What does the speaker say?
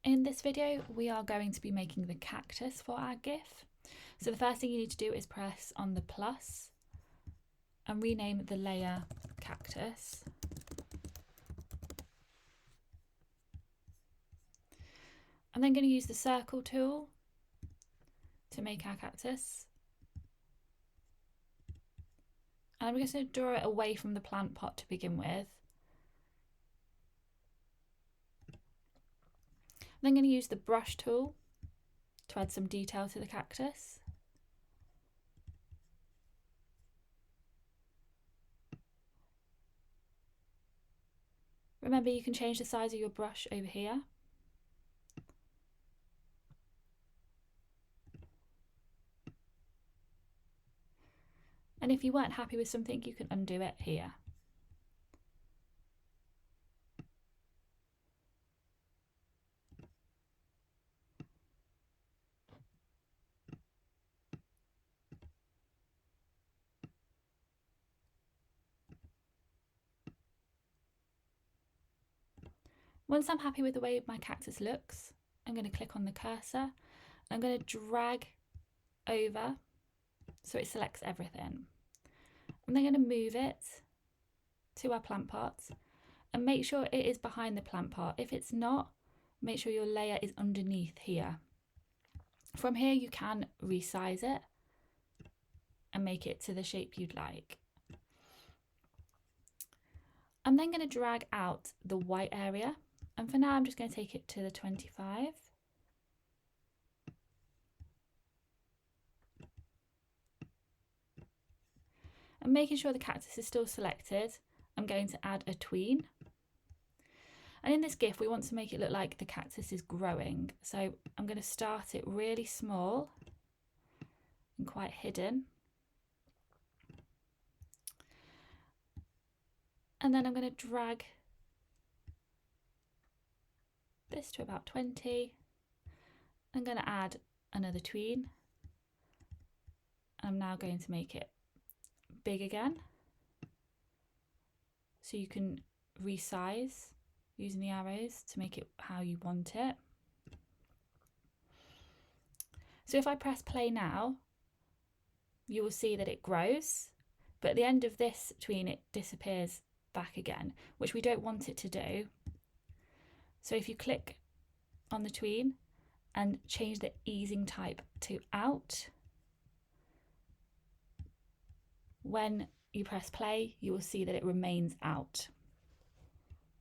In this video, we are going to be making the cactus for our GIF. So the first thing you need to do is press on the plus and rename the layer Cactus. I'm then going to use the circle tool to make our cactus. And I'm just going to draw it away from the plant pot to begin with. I'm then going to use the brush tool to add some detail to the cactus. Remember, you can change the size of your brush over here. And if you weren't happy with something, you can undo it here. Once I'm happy with the way my cactus looks, I'm going to click on the cursor. I'm going to drag over so it selects everything. I'm then going to move it to our plant pot and make sure it is behind the plant pot. If it's not, make sure your layer is underneath here. From here you can resize it and make it to the shape you'd like. I'm then going to drag out the white area, and for now I'm just going to take it to the 25. And making sure the cactus is still selected, I'm going to add a tween. And in this GIF, we want to make it look like the cactus is growing. So I'm going to start it really small and quite hidden. And then I'm going to drag this to about 20. I'm going to add another tween. I'm now going to make it big again, so you can resize using the arrows to make it how you want it. So if I press play now, you will see that it grows, but at the end of this tween it disappears back again, which we don't want it to do. So if you click on the tween and change the easing type to out, when you press play, you will see that it remains out.